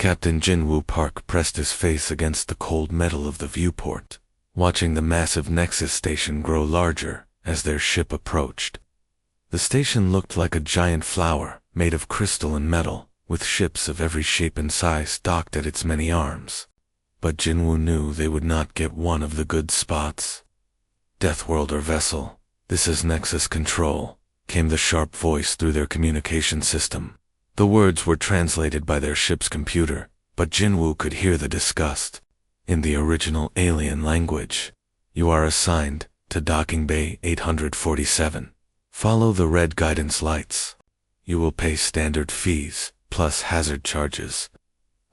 Captain Jinwoo Park pressed his face against the cold metal of the viewport, watching the massive Nexus station grow larger as their ship approached. The station looked like a giant flower made of crystal and metal, with ships of every shape and size docked at its many arms. But Jinwoo knew they would not get one of the good spots. "Deathworlder vessel, this is Nexus Control," came the sharp voice through their communication system. The words were translated by their ship's computer, but Jinwoo could hear the disgust. In the original alien language, "You are assigned to Docking Bay 847. Follow the red guidance lights. You will pay standard fees, plus hazard charges."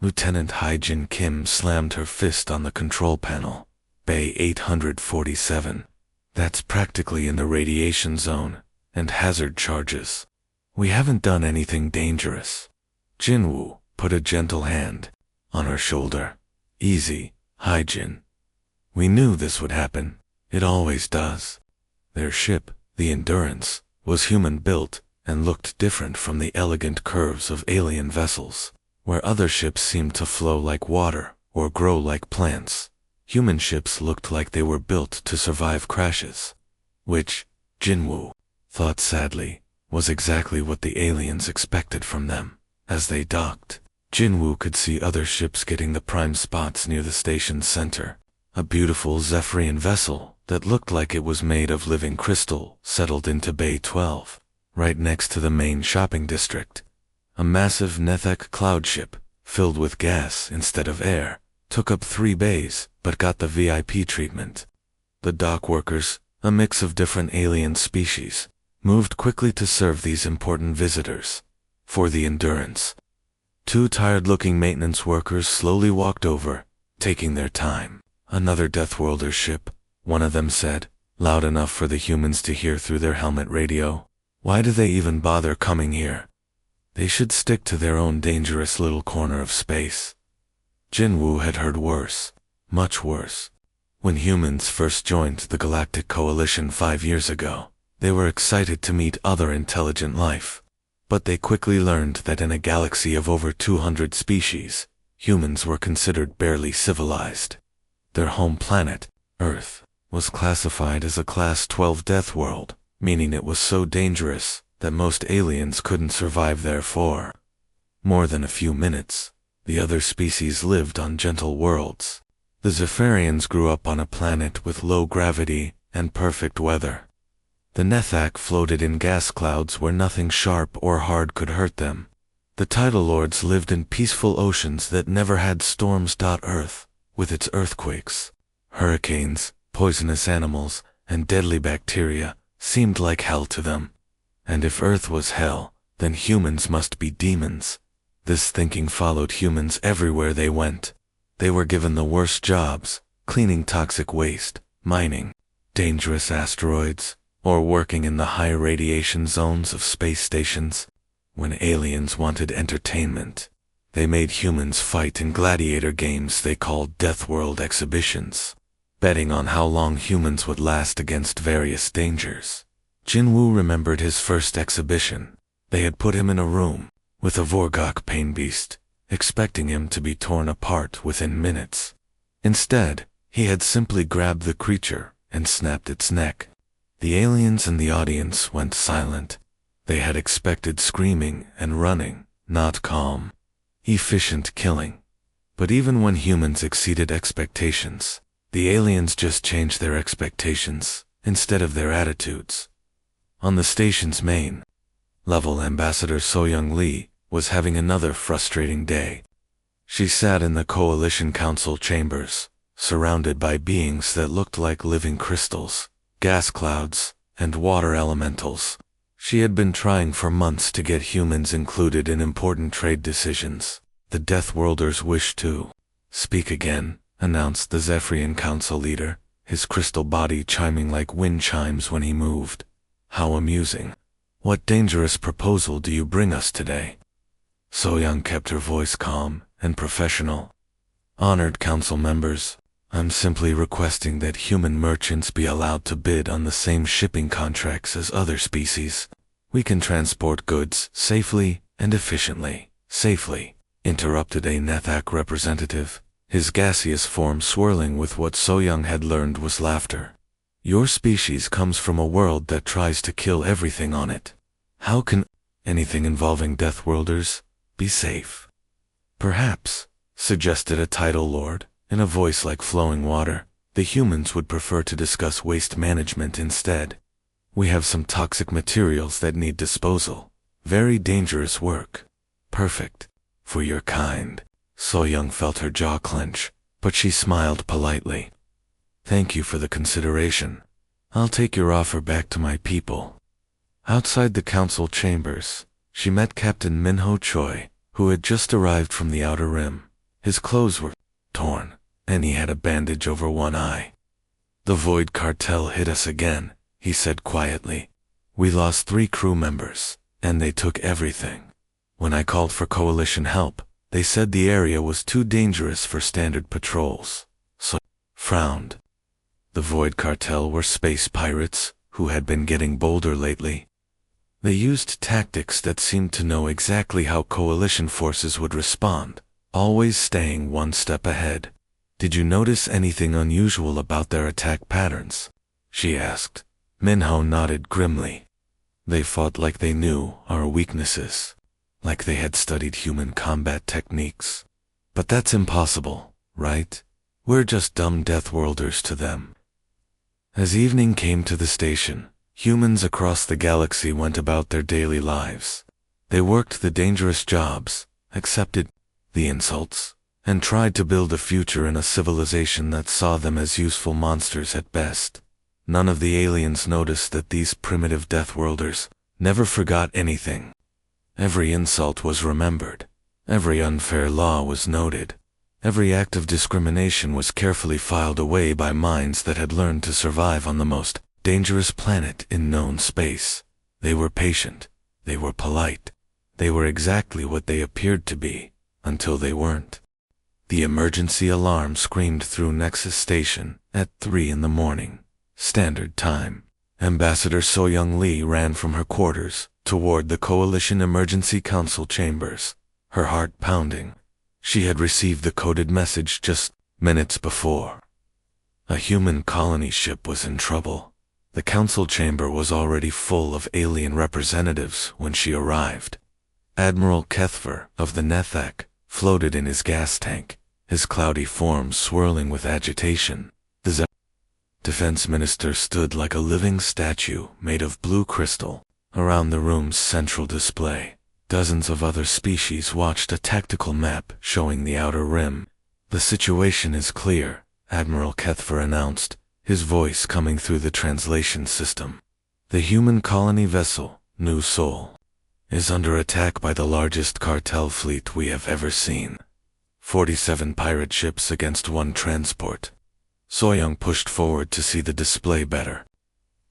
Lieutenant Hyejin Kim slammed her fist on the control panel. "Bay 847. That's practically in the radiation zone, and hazard charges. We haven't done anything dangerous." Jinwoo put a gentle hand on her shoulder. "Easy, Hyejin. We knew this would happen. It always does." Their ship, the Endurance, was human-built and looked different from the elegant curves of alien vessels. Where other ships seemed to flow like water or grow like plants, human ships looked like they were built to survive crashes. Which, Jinwoo thought sadly, was exactly what the aliens expected from them. As they docked, Jinwoo could see other ships getting the prime spots near the station's center. A beautiful Zephyrian vessel that looked like it was made of living crystal settled into Bay 12, right next to the main shopping district. A massive Nethek cloud ship, filled with gas instead of air, took up 3 bays but got the VIP treatment. The dock workers, a mix of different alien species, moved quickly to serve these important visitors. For the Endurance, 2 tired-looking maintenance workers slowly walked over, taking their time. "Another Deathworlder ship," one of them said, loud enough for the humans to hear through their helmet radio. "Why do they even bother coming here? They should stick to their own dangerous little corner of space." Jinwoo had heard worse, much worse. When humans first joined the Galactic Coalition 5 years ago, they were excited to meet other intelligent life. But they quickly learned that in a galaxy of over 200 species, humans were considered barely civilized. Their home planet, Earth, was classified as a Class 12 death world, meaning it was so dangerous that most aliens couldn't survive there for more than a few minutes. The other species lived on gentle worlds. The Zephyrians grew up on a planet with low gravity and perfect weather. The Nethak floated in gas clouds where nothing sharp or hard could hurt them. The Tidal Lords lived in peaceful oceans that never had storms. Earth, with its earthquakes, hurricanes, poisonous animals, and deadly bacteria, seemed like hell to them. And if Earth was hell, then humans must be demons. This thinking followed humans everywhere they went. They were given the worst jobs, cleaning toxic waste, mining dangerous asteroids, or working in the high radiation zones of space stations. When aliens wanted entertainment, they made humans fight in gladiator games they called Deathworld exhibitions, betting on how long humans would last against various dangers. Jinwoo remembered his first exhibition. They had put him in a room with a Vorgok pain beast, expecting him to be torn apart within minutes. Instead, he had simply grabbed the creature and snapped its neck. The aliens in the audience went silent. They had expected screaming and running, not calm, efficient killing. But even when humans exceeded expectations, the aliens just changed their expectations instead of their attitudes. On the station's main level, Ambassador Soyoung Lee was having another frustrating day. She sat in the Coalition Council chambers, surrounded by beings that looked like living crystals, gas clouds, and water elementals. She had been trying for months to get humans included in important trade decisions. "The Deathworlders wish to speak again," announced the Zephyrian Council leader, his crystal body chiming like wind chimes when he moved. "How amusing. What dangerous proposal do you bring us today?" Soyoung kept her voice calm and professional. "Honored council members, I'm simply requesting that human merchants be allowed to bid on the same shipping contracts as other species. We can transport goods safely and efficiently. Safely. interrupted a Nethak representative, his gaseous form swirling with what So-young had learned was laughter. Your species comes from a world that tries to kill everything on it. How can anything involving Deathworlders be safe? Perhaps, suggested a title lord, in a voice like flowing water, the humans would prefer to discuss waste management instead. We have some toxic materials that need disposal. Very dangerous work. Perfect. For your kind. So-young felt her jaw clench, but she smiled politely. Thank you for the consideration. I'll take your offer back to my people. Outside the council chambers, she met Captain Minho Choi, who had just arrived from the Outer Rim. His clothes were torn, and he had a bandage over one eye. The Void Cartel hit us again, he said quietly. We lost 3 crew members, and they took everything. When I called for Coalition help, they said the area was too dangerous for standard patrols. So frowned. The Void Cartel were space pirates, who had been getting bolder lately. They used tactics that seemed to know exactly how Coalition forces would respond, always staying one step ahead. Did you notice anything unusual about their attack patterns? She asked. Minho nodded grimly. They fought like they knew our weaknesses, like they had studied human combat techniques. But that's impossible, right? We're just dumb Deathworlders to them. As evening came to the station, humans across the galaxy went about their daily lives. They worked the dangerous jobs, accepted the insults, and tried to build a future in a civilization that saw them as useful monsters at best. None of the aliens noticed that these primitive Deathworlders never forgot anything. Every insult was remembered. Every unfair law was noted. Every act of discrimination was carefully filed away by minds that had learned to survive on the most dangerous planet in known space. They were patient. They were polite. They were exactly what they appeared to be, until they weren't. The emergency alarm screamed through Nexus Station at 3 in the morning, Standard Time. Ambassador So-young Lee ran from her quarters toward the Coalition Emergency Council chambers, her heart pounding. She had received the coded message just minutes before. A human colony ship was in trouble. The council chamber was already full of alien representatives when she arrived. Admiral Kethver of the Nethak floated in his gas tank, his cloudy form swirling with agitation. The defense minister stood like a living statue made of blue crystal around the room's central display. Dozens of other species watched a tactical map showing the Outer Rim. The situation is clear, Admiral Kethver announced, his voice coming through the translation system. The human colony vessel, New Soul, is under attack by the largest cartel fleet we have ever seen. 47 pirate ships against 1 transport. So-young pushed forward to see the display better.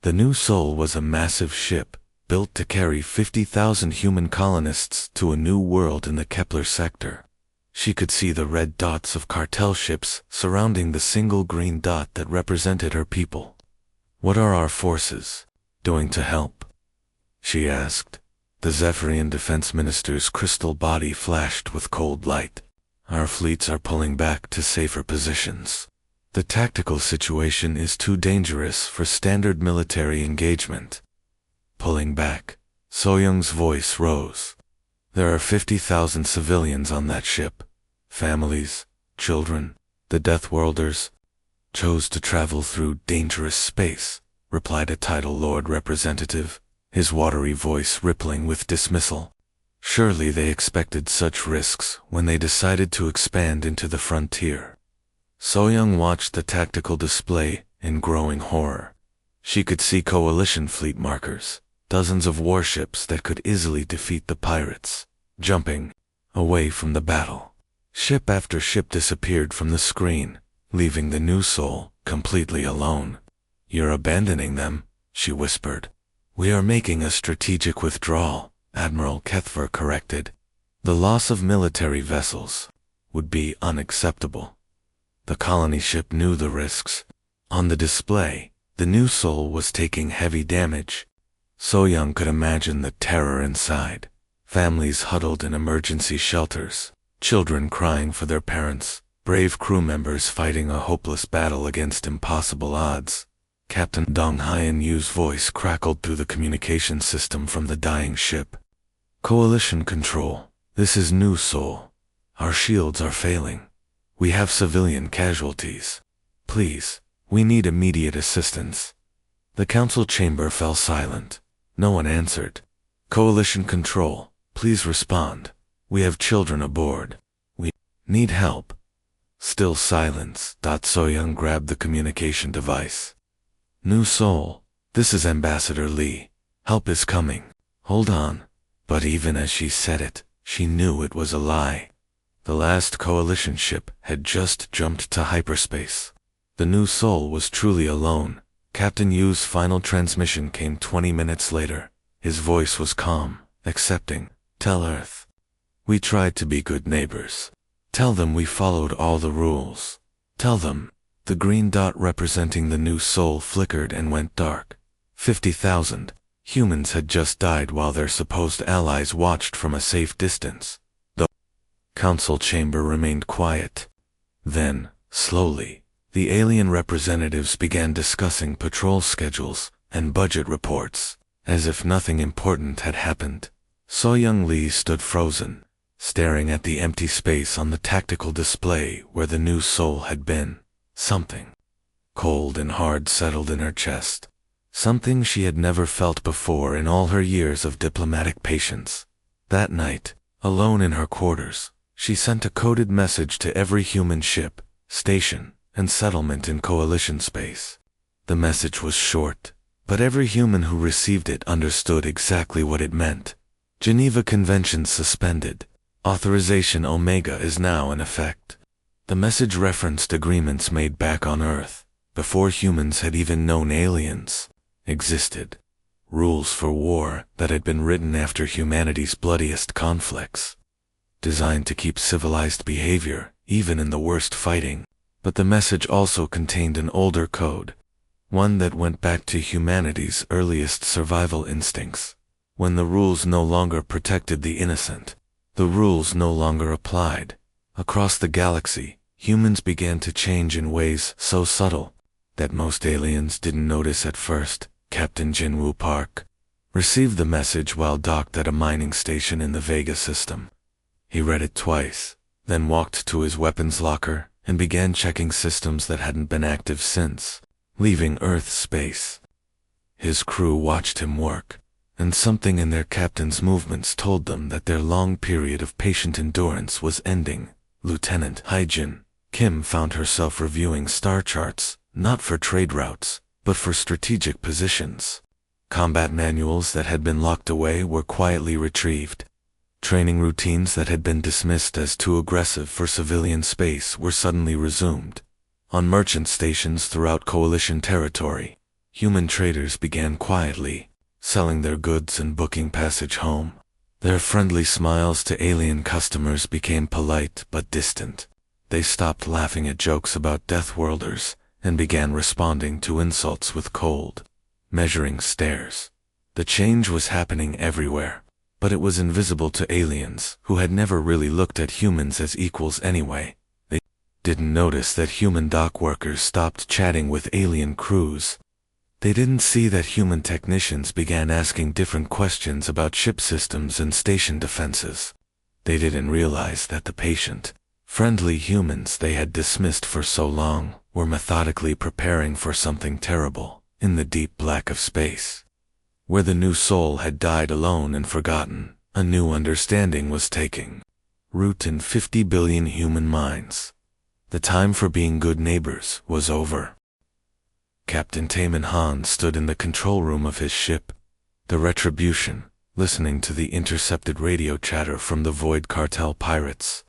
The New Soul was a massive ship, built to carry 50,000 human colonists to a new world in the Kepler sector. She could see the red dots of cartel ships surrounding the single green dot that represented her people. What are our forces doing to help? She asked. The Zephyrian defense minister's crystal body flashed with cold light. Our fleets are pulling back to safer positions. The tactical situation is too dangerous for standard military engagement. Pulling back, So-young's voice rose. There are 50,000 civilians on that ship. Families, children, the Deathworlders chose to travel through dangerous space, replied a Title Lord representative, his watery voice rippling with dismissal. Surely they expected such risks when they decided to expand into the frontier. So-young watched the tactical display in growing horror. She could see Coalition fleet markers, dozens of warships that could easily defeat the pirates, jumping away from the battle. Ship after ship disappeared from the screen, leaving the New Soul completely alone. You're abandoning them, she whispered. We are making a strategic withdrawal, Admiral Kethver corrected. The loss of military vessels would be unacceptable. The colony ship knew the risks. On the display, the New Soul was taking heavy damage. So-young could imagine the terror inside. Families huddled in emergency shelters, children crying for their parents, brave crew members fighting a hopeless battle against impossible odds. Captain Dong Hyen Yu's voice crackled through the communication system from the dying ship. Coalition Control, this is New Seoul. Our shields are failing. We have civilian casualties. Please, we need immediate assistance. The council chamber fell silent. No one answered. Coalition Control, please respond. We have children aboard. We need help. Still silence. Soyoung grabbed the communication device. New Seoul, this is Ambassador Lee. Help is coming. Hold on. But even as she said it, she knew it was a lie. The last coalition ship had just jumped to hyperspace. The New Seoul was truly alone. Captain Yu's final transmission came 20 minutes later. His voice was calm, accepting. Tell Earth. We tried to be good neighbors. Tell them we followed all the rules. Tell them. The green dot representing the New Seoul flickered and went dark. 50,000 humans had just died while their supposed allies watched from a safe distance. The council chamber remained quiet. Then, slowly, the alien representatives began discussing patrol schedules and budget reports, as if nothing important had happened. Soyoung Lee stood frozen, staring at the empty space on the tactical display where the New Seoul had been. Something cold and hard settled in her chest. Something she had never felt before in all her years of diplomatic patience. That night, alone in her quarters, she sent a coded message to every human ship, station, and settlement in coalition space. The message was short, but every human who received it understood exactly what it meant. Geneva Convention suspended. Authorization Omega is now in effect. The message referenced agreements made back on Earth, before humans had even known aliens existed. Rules for war that had been written after humanity's bloodiest conflicts. Designed to keep civilized behavior, even in the worst fighting. But the message also contained an older code. One that went back to humanity's earliest survival instincts. When the rules no longer protected the innocent, the rules no longer applied. Across the galaxy, humans began to change in ways so subtle that most aliens didn't notice at first. Captain Jinwoo Park received the message while docked at a mining station in the Vega system. He read it twice, then walked to his weapons locker and began checking systems that hadn't been active since leaving Earth space. His crew watched him work, and something in their captain's movements told them that their long period of patient endurance was ending. Lieutenant Haijin Kim found herself reviewing star charts, not for trade routes, but for strategic positions. Combat manuals that had been locked away were quietly retrieved. Training routines that had been dismissed as too aggressive for civilian space were suddenly resumed. On merchant stations throughout coalition territory, human traders began quietly selling their goods and booking passage home. Their friendly smiles to alien customers became polite but distant. They stopped laughing at jokes about Deathworlders and began responding to insults with cold, measuring stares. The change was happening everywhere, but it was invisible to aliens who had never really looked at humans as equals anyway. They didn't notice that human dock workers stopped chatting with alien crews. They didn't see that human technicians began asking different questions about ship systems and station defenses. They didn't realize that the patient, friendly humans they had dismissed for so long were methodically preparing for something terrible in the deep black of space. Where the New Seoul had died alone and forgotten, a new understanding was taking root in 50 billion human minds. The time for being good neighbors was over. Captain Taemin Han stood in the control room of his ship, the Retribution, listening to the intercepted radio chatter from the Void Cartel pirates.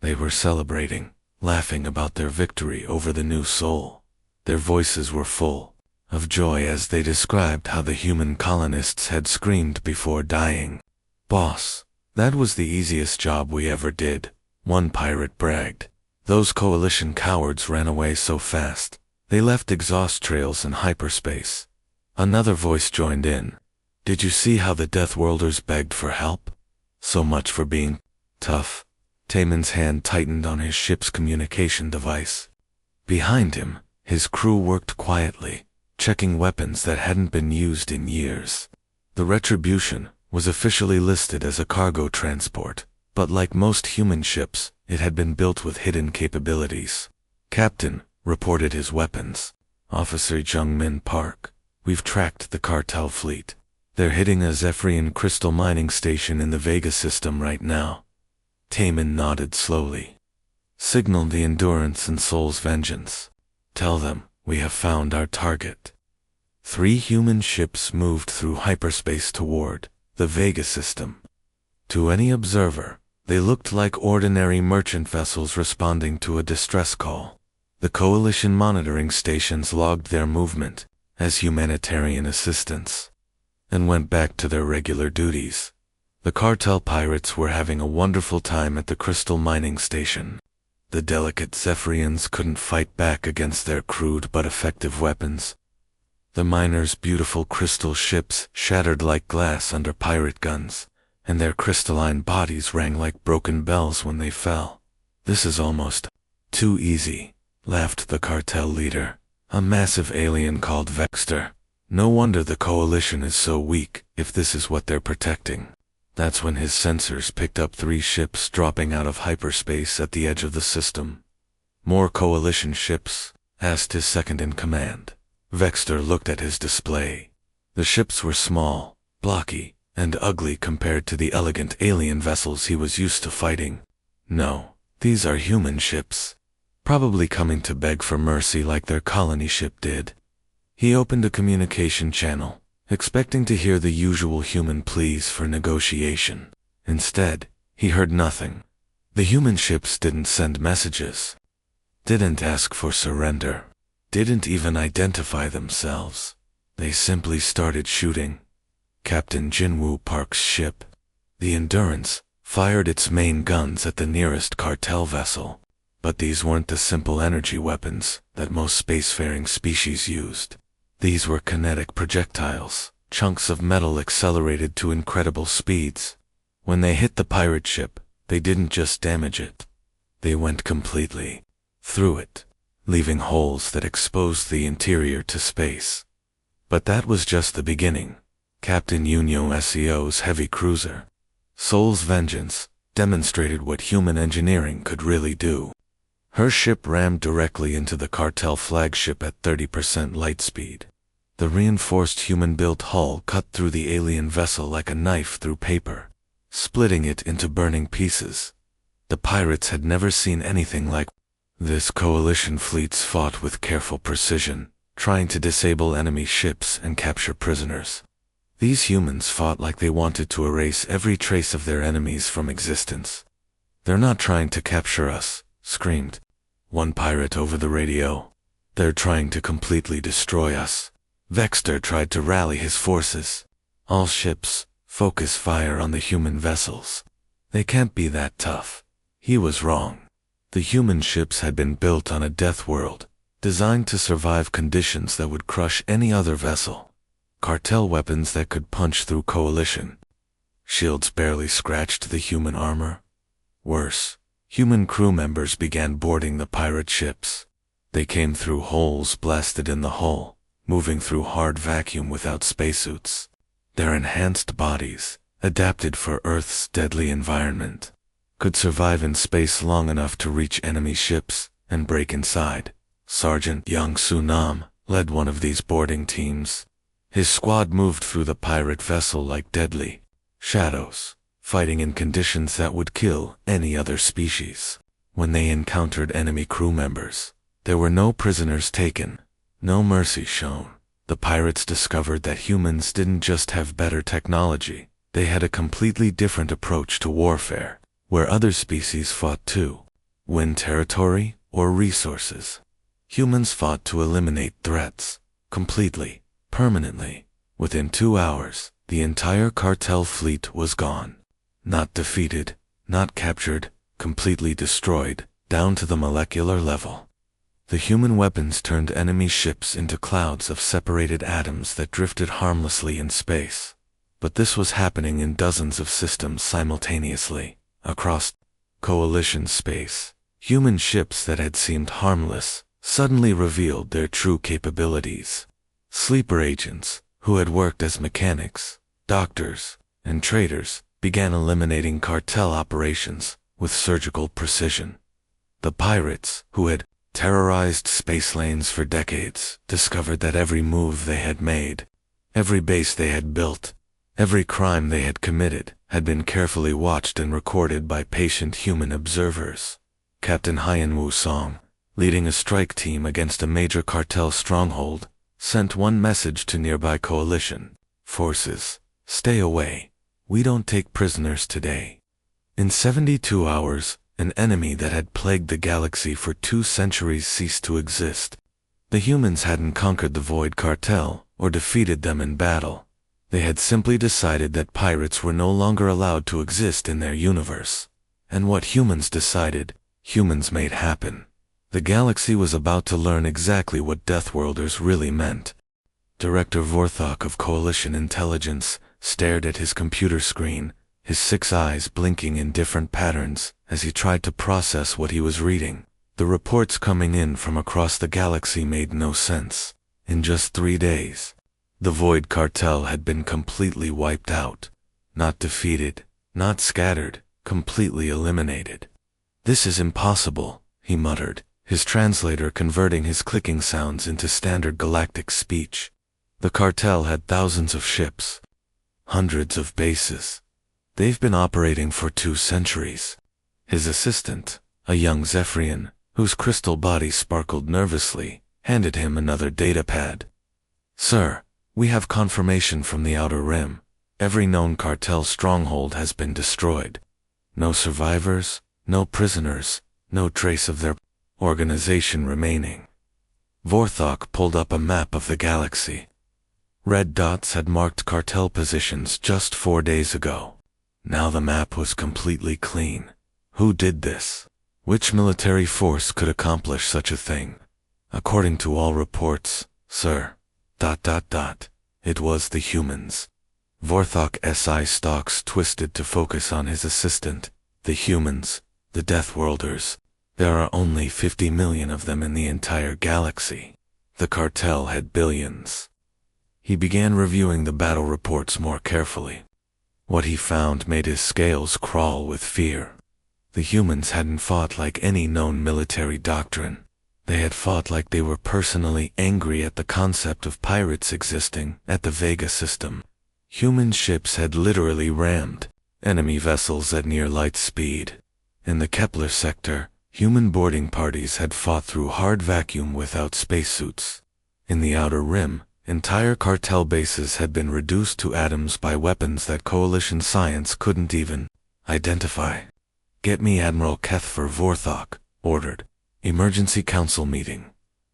They were celebrating, laughing about their victory over the New Seoul. Their voices were full of joy as they described how the human colonists had screamed before dying. "Boss, that was the easiest job we ever did," one pirate bragged. "Those coalition cowards ran away so fast. They left exhaust trails in hyperspace." Another voice joined in. "Did you see how the Deathworlders begged for help? So much for being tough. Taman's hand tightened on his ship's communication device. Behind him, his crew worked quietly, checking weapons that hadn't been used in years. The Retribution was officially listed as a cargo transport, but like most human ships, it had been built with hidden capabilities. Captain reported his weapons. Officer Jung-Min Park, we've tracked the cartel fleet. They're hitting a Zephyrian crystal mining station in the Vega system right now. Taman nodded slowly. Signal the Endurance and Soul's Vengeance. Tell them we have found our target. 3 human ships moved through hyperspace toward the Vega system. To any observer, they looked like ordinary merchant vessels responding to a distress call. The Coalition monitoring stations logged their movement as humanitarian assistance and went back to their regular duties. The cartel pirates were having a wonderful time at the crystal mining station. The delicate Zephyrians couldn't fight back against their crude but effective weapons. The miners' beautiful crystal ships shattered like glass under pirate guns, and their crystalline bodies rang like broken bells when they fell. This is almost too easy, laughed the cartel leader, a massive alien called Vexter. No wonder the Coalition is so weak, if this is what they're protecting. That's when his sensors picked up 3 ships dropping out of hyperspace at the edge of the system. More Coalition ships? Asked his second-in-command. Vexter looked at his display. The ships were small, blocky, and ugly compared to the elegant alien vessels he was used to fighting. No, these are human ships. Probably coming to beg for mercy like their colony ship did. He opened a communication channel, expecting to hear the usual human pleas for negotiation. Instead, he heard nothing. The human ships didn't send messages, didn't ask for surrender, didn't even identify themselves. They simply started shooting. Captain Jinwoo Park's ship, the Endurance, fired its main guns at the nearest cartel vessel. But these weren't the simple energy weapons that most spacefaring species used. These were kinetic projectiles, chunks of metal accelerated to incredible speeds. When they hit the pirate ship, they didn't just damage it. They went completely through it, leaving holes that exposed the interior to space. But that was just the beginning. Captain Yunyo Seo's heavy cruiser, Soul's Vengeance, demonstrated what human engineering could really do. Her ship rammed directly into the cartel flagship at 30% light speed. The reinforced human-built hull cut through the alien vessel like a knife through paper, splitting it into burning pieces. The pirates had never seen anything like this. Coalition fleets fought with careful precision, trying to disable enemy ships and capture prisoners. These humans fought like they wanted to erase every trace of their enemies from existence. "They're not trying to capture us," screamed one pirate over the radio. "They're trying to completely destroy us." Vexter tried to rally his forces. "All ships, focus fire on the human vessels. They can't be that tough." He was wrong. The human ships had been built on a death world, designed to survive conditions that would crush any other vessel. Cartel weapons that could punch through Coalition shields barely scratched the human armor. Worse, human crew members began boarding the pirate ships. They came through holes blasted in the hull, moving through hard vacuum without spacesuits. Their enhanced bodies, adapted for Earth's deadly environment, could survive in space long enough to reach enemy ships and break inside. Sergeant Yang Su-nam led one of these boarding teams. His squad moved through the pirate vessel like deadly shadows, fighting in conditions that would kill any other species. When they encountered enemy crew members, there were no prisoners taken, no mercy shown. The pirates discovered that humans didn't just have better technology, they had a completely different approach to warfare, where other species fought to win territory or resources. Humans fought to eliminate threats, completely, permanently. Within 2 hours, the entire cartel fleet was gone. Not defeated, not captured, completely destroyed, down to the molecular level. The human weapons turned enemy ships into clouds of separated atoms that drifted harmlessly in space. But this was happening in dozens of systems simultaneously, across Coalition space. Human ships that had seemed harmless suddenly revealed their true capabilities. Sleeper agents, who had worked as mechanics, doctors, and traders, began eliminating cartel operations with surgical precision. The pirates, who had terrorized space lanes for decades, discovered that every move they had made, every base they had built, every crime they had committed, had been carefully watched and recorded by patient human observers. Captain Hyan Woo-song, leading a strike team against a major cartel stronghold, sent one message to nearby coalition forces: "Stay away. We don't take prisoners today." In 72 hours, an enemy that had plagued the galaxy for 2 centuries ceased to exist. The humans hadn't conquered the Void Cartel or defeated them in battle. They had simply decided that pirates were no longer allowed to exist in their universe. And what humans decided, humans made happen. The galaxy was about to learn exactly what Deathworlders really meant. Director Vorthok of Coalition Intelligence stared at his computer screen, his 6 eyes blinking in different patterns as he tried to process what he was reading. The reports coming in from across the galaxy made no sense. In just 3 days, the Void Cartel had been completely wiped out. Not defeated, not scattered, completely eliminated. "This is impossible," he muttered, his translator converting his clicking sounds into standard galactic speech. The cartel had thousands of ships, hundreds of bases. They've been operating for 2 centuries. His assistant, a young Zephyrian, whose crystal body sparkled nervously, handed him another datapad. "Sir, we have confirmation from the Outer Rim. Every known cartel stronghold has been destroyed. No survivors, no prisoners, no trace of their organization remaining." Vorthok pulled up a map of the galaxy. Red dots had marked cartel positions just 4 days ago. Now the map was completely clean. Who did this? Which military force could accomplish such a thing? According to all reports, sir, ... it was the humans. Vorthok's eye stalks twisted to focus on his assistant. The humans, the Deathworlders. There are only 50 million of them in the entire galaxy. The cartel had billions. He began reviewing the battle reports more carefully. What he found made his scales crawl with fear. The humans hadn't fought like any known military doctrine. They had fought like they were personally angry at the concept of pirates existing at the Vega system. Human ships had literally rammed enemy vessels at near light speed. In the Kepler sector, human boarding parties had fought through hard vacuum without spacesuits. In the Outer Rim, entire cartel bases had been reduced to atoms by weapons that Coalition science couldn't even identify. "Get me Admiral Kethfer," Vorthok ordered. "Emergency council meeting.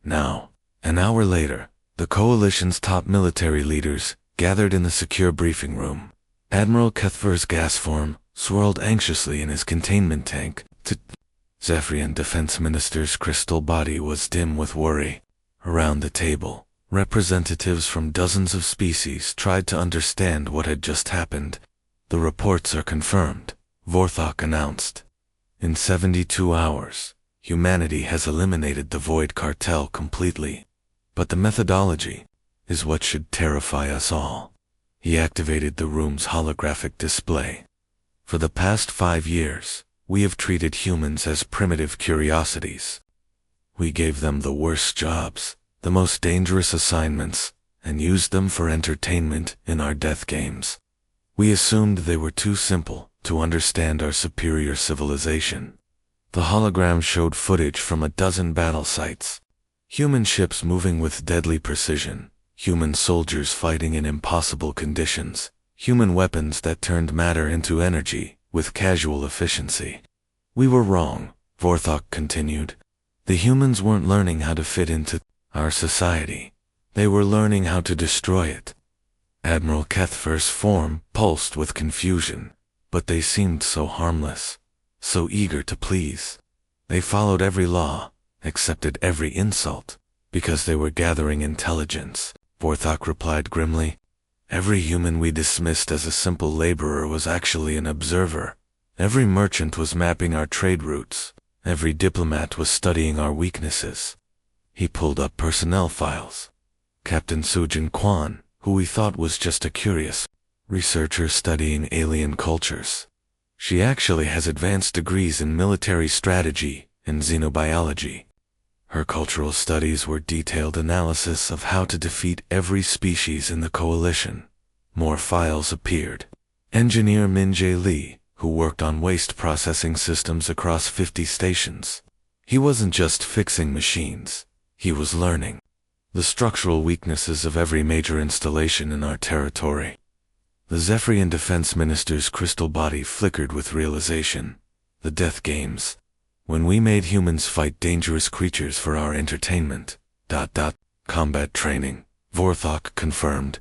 Now." An hour later, the Coalition's top military leaders gathered in the secure briefing room. Admiral Kethfer's gas form swirled anxiously in his containment tank. Zephyrian Defense Minister's crystal body was dim with worry. Around the table, representatives from dozens of species tried to understand what had just happened. "The reports are confirmed," Vorthok announced. "In 72 hours, humanity has eliminated the Void Cartel completely. But the methodology is what should terrify us all." He activated the room's holographic display. "For the past 5 years, we have treated humans as primitive curiosities. We gave them the worst jobs, the most dangerous assignments, and used them for entertainment in our death games. We assumed they were too simple to understand our superior civilization." The hologram showed footage from a dozen battle sites. Human ships moving with deadly precision, human soldiers fighting in impossible conditions, human weapons that turned matter into energy with casual efficiency. "We were wrong," Vorthok continued. "The humans weren't learning how to fit into our society. They were learning how to destroy it." Admiral Kethfer's form pulsed with confusion, but they seemed so harmless, so eager to please. They followed every law, accepted every insult, because they were gathering intelligence, Vorthok replied grimly. "Every human we dismissed as a simple laborer was actually an observer, Every merchant was mapping our trade routes. Every diplomat was studying our weaknesses. He pulled up personnel files. Captain Sujin Kwan, who we thought was just a curious researcher studying alien cultures. She actually has advanced degrees in military strategy and xenobiology. Her cultural studies were detailed analysis of how to defeat every species in the coalition. More files appeared. Engineer Min Jae Lee, who worked on waste processing systems across 50 stations. He wasn't just fixing machines, he was learning the structural weaknesses of every major installation in our territory. The Zephyrian Defense Minister's crystal body flickered with realization. The death games. When we made humans fight dangerous creatures for our entertainment. Combat training, Vorthok confirmed.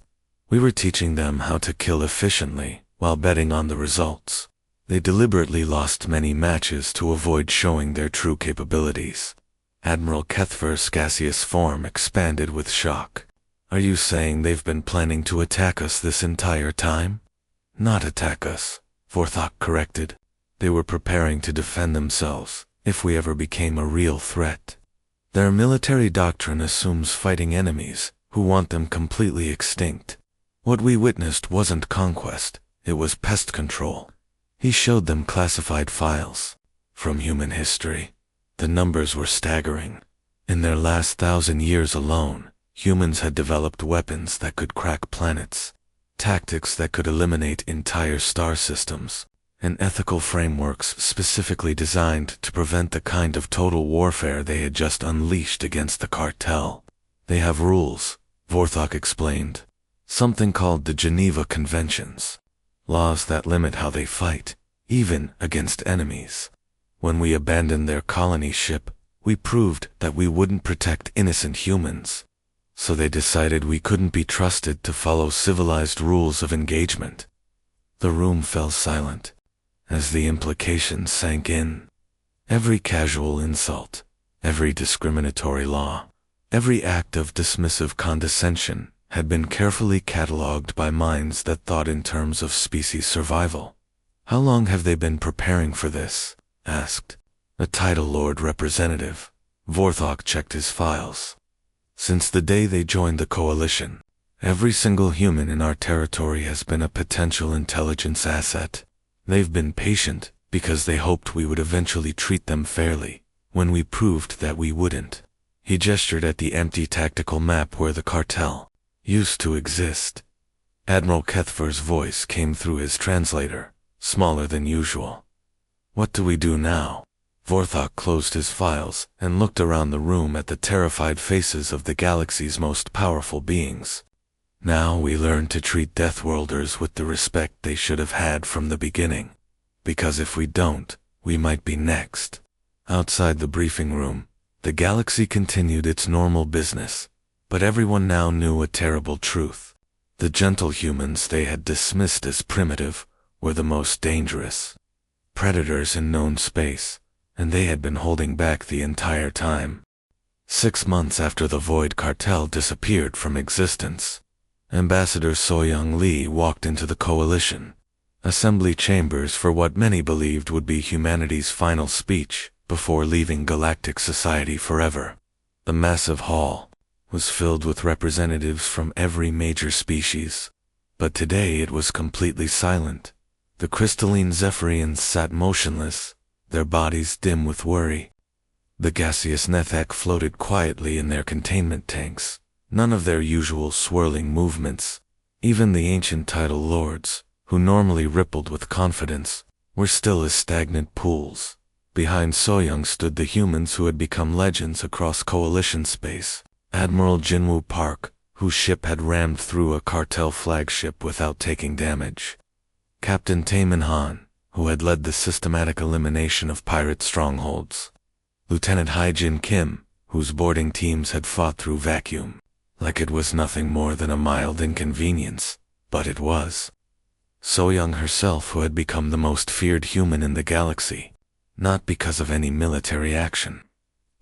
We were teaching them how to kill efficiently, while betting on the results. They deliberately lost many matches to avoid showing their true capabilities. Admiral Kethver's gaseous form expanded with shock. Are you saying they've been planning to attack us this entire time? Not attack us, Vorthok corrected. They were preparing to defend themselves, if we ever became a real threat. Their military doctrine assumes fighting enemies, who want them completely extinct. What we witnessed wasn't conquest, it was pest control. He showed them classified files from human history. The numbers were staggering. In their last 1,000 years alone, humans had developed weapons that could crack planets, tactics that could eliminate entire star systems, and ethical frameworks specifically designed to prevent the kind of total warfare they had just unleashed against the cartel. They have rules, Vorthok explained. Something called the Geneva Conventions. Laws that limit how they fight, even against enemies. When we abandoned their colony ship, we proved that we wouldn't protect innocent humans. So they decided we couldn't be trusted to follow civilized rules of engagement. The room fell silent, as the implications sank in. Every casual insult, every discriminatory law, every act of dismissive condescension had been carefully catalogued by minds that thought in terms of species survival. How long have they been preparing for this? Asked a Title Lord representative. Vorthok checked his files. Since the day they joined the coalition, every single human in our territory has been a potential intelligence asset. They've been patient because they hoped we would eventually treat them fairly, when we proved that we wouldn't. He gestured at the empty tactical map where the cartel used to exist. Admiral Kethver's voice came through his translator, smaller than usual. What do we do now? Vorthok closed his files and looked around the room at the terrified faces of the galaxy's most powerful beings. Now we learn to treat Deathworlders with the respect they should have had from the beginning. Because if we don't, we might be next. Outside the briefing room, the galaxy continued its normal business, but everyone now knew a terrible truth. The gentle humans they had dismissed as primitive were the most dangerous. Predators in known space, and they had been holding back the entire time. 6 months after the Void Cartel disappeared from existence, Ambassador So-Young Lee walked into the coalition assembly chambers for what many believed would be humanity's final speech before leaving galactic society forever. The massive hall was filled with representatives from every major species, but today it was completely silent. The crystalline Zephyrians sat motionless, their bodies dim with worry. The gaseous Nethak floated quietly in their containment tanks, none of their usual swirling movements. Even the ancient Title Lords, who normally rippled with confidence, were still as stagnant pools. Behind So-Young stood the humans who had become legends across coalition space. Admiral Jinwoo Park, whose ship had rammed through a cartel flagship without taking damage. Captain Taemin Han, who had led the systematic elimination of pirate strongholds. Lieutenant Haijin Kim, whose boarding teams had fought through vacuum, like it was nothing more than a mild inconvenience, but it was. So-Young herself, who had become the most feared human in the galaxy, not because of any military action,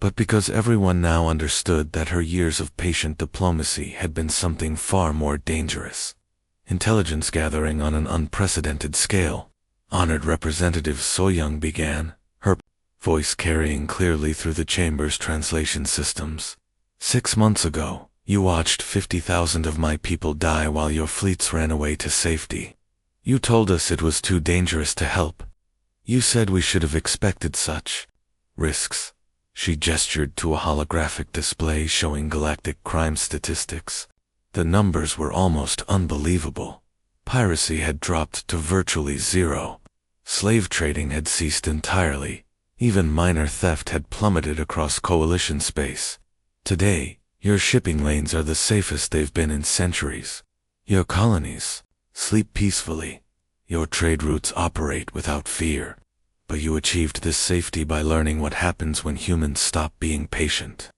but because everyone now understood that her years of patient diplomacy had been something far more dangerous. Intelligence gathering on an unprecedented scale, Honored Representative Soyoung began, her voice carrying clearly through the chamber's translation systems. 6 months ago, you watched 50,000 of my people die while your fleets ran away to safety. You told us it was too dangerous to help. You said we should have expected such risks. She gestured to a holographic display showing galactic crime statistics. The numbers were almost unbelievable. Piracy had dropped to virtually zero. Slave trading had ceased entirely. Even minor theft had plummeted across Coalition space. Today, your shipping lanes are the safest they've been in centuries. Your colonies sleep peacefully. Your trade routes operate without fear. But you achieved this safety by learning what happens when humans stop being patient.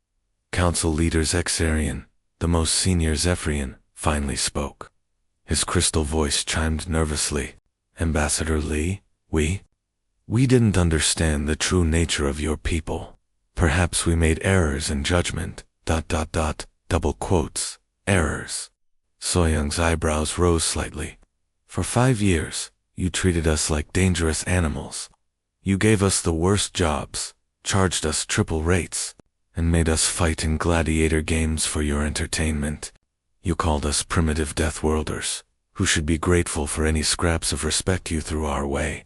Council leader Xerion, the most senior Zephyrian, finally spoke. His crystal voice chimed nervously. Ambassador Lee, we didn't understand the true nature of your people. Perhaps we made errors in judgment, ... double quotes, errors. Soyoung's eyebrows rose slightly. For 5 years, you treated us like dangerous animals. You gave us the worst jobs, charged us triple rates, and made us fight in gladiator games for your entertainment. You called us primitive Deathworlders, who should be grateful for any scraps of respect you threw our way.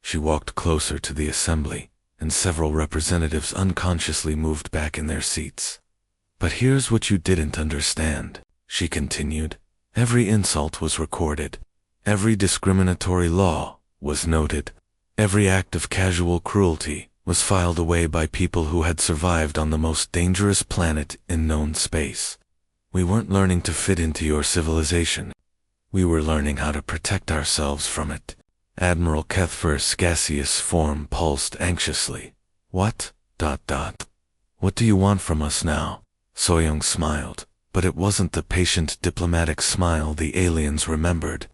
She walked closer to the assembly, and several representatives unconsciously moved back in their seats. But here's what you didn't understand, she continued. Every insult was recorded. Every discriminatory law was noted. Every act of casual cruelty was filed away by people who had survived on the most dangerous planet in known space. We weren't learning to fit into your civilization. We were learning how to protect ourselves from it. Admiral Kethfer's gaseous form pulsed anxiously. What? ... What do you want from us now? Soyoung smiled, but it wasn't the patient diplomatic smile the aliens remembered.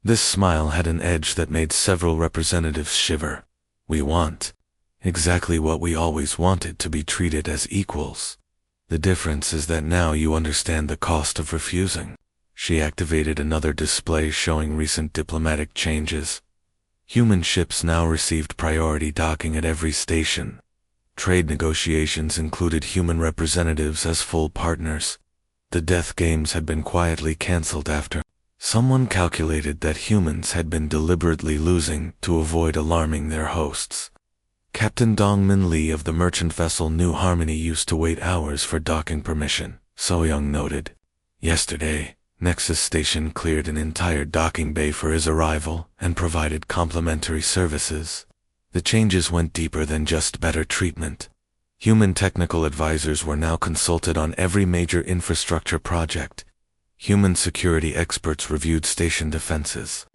This smile had an edge that made several representatives shiver. We want exactly what we always wanted, to be treated as equals. The difference is that now you understand the cost of refusing. She activated another display showing recent diplomatic changes. Human ships now received priority docking at every station. Trade negotiations included human representatives as full partners. The death games had been quietly cancelled after someone calculated that humans had been deliberately losing to avoid alarming their hosts. Captain Dongmin Lee of the merchant vessel New Harmony used to wait hours for docking permission, Soyoung noted. Yesterday, Nexus Station cleared an entire docking bay for his arrival and provided complimentary services. The changes went deeper than just better treatment. Human technical advisors were now consulted on every major infrastructure project. Human security experts reviewed station defenses.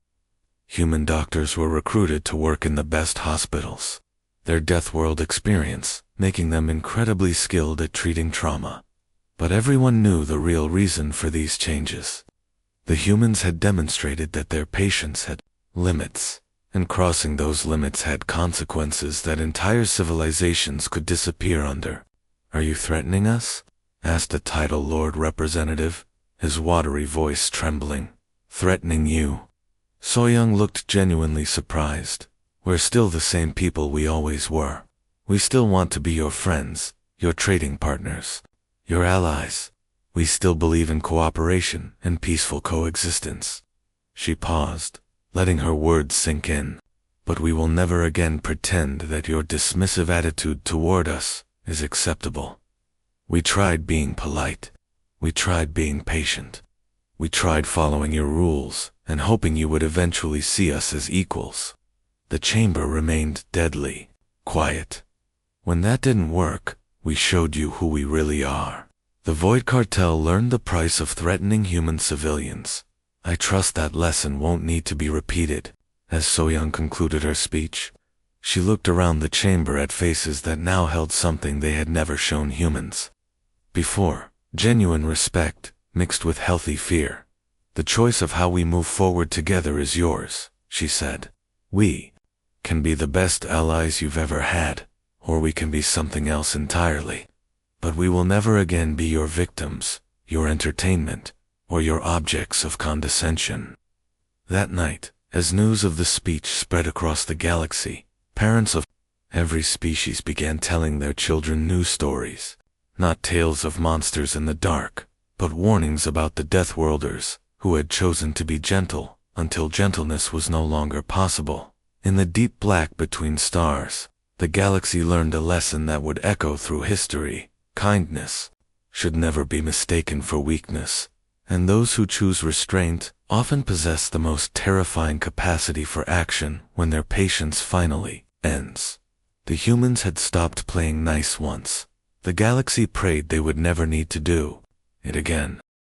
Human doctors were recruited to work in the best hospitals. Their Deathworld experience, making them incredibly skilled at treating trauma. But everyone knew the real reason for these changes. The humans had demonstrated that their patience had limits, and crossing those limits had consequences that entire civilizations could disappear under. Are you threatening us? Asked a Title Lord representative, his watery voice trembling. Threatening you? Soyoung looked genuinely surprised. We're still the same people we always were. We still want to be your friends, your trading partners, your allies. We still believe in cooperation and peaceful coexistence. She paused, letting her words sink in. But we will never again pretend that your dismissive attitude toward us is acceptable. We tried being polite. We tried being patient. We tried following your rules and hoping you would eventually see us as equals. The chamber remained deadly quiet. When that didn't work, we showed you who we really are. The Void Cartel learned the price of threatening human civilians. I trust that lesson won't need to be repeated. As Soyoung concluded her speech, she looked around the chamber at faces that now held something they had never shown humans before. Genuine respect, mixed with healthy fear. The choice of how we move forward together is yours, she said. We can be the best allies you've ever had, or we can be something else entirely. But we will never again be your victims, your entertainment, or your objects of condescension. That night, As news of the speech spread across the galaxy, parents of every species began telling their children new stories. Not tales of monsters in the dark, but warnings about the Deathworlders, who had chosen to be gentle, until gentleness was no longer possible. In the deep black between stars, the galaxy learned a lesson that would echo through history. Kindness should never be mistaken for weakness, and those who choose restraint often possess the most terrifying capacity for action when their patience finally ends. The humans had stopped playing nice once. The galaxy prayed they would never need to do it again.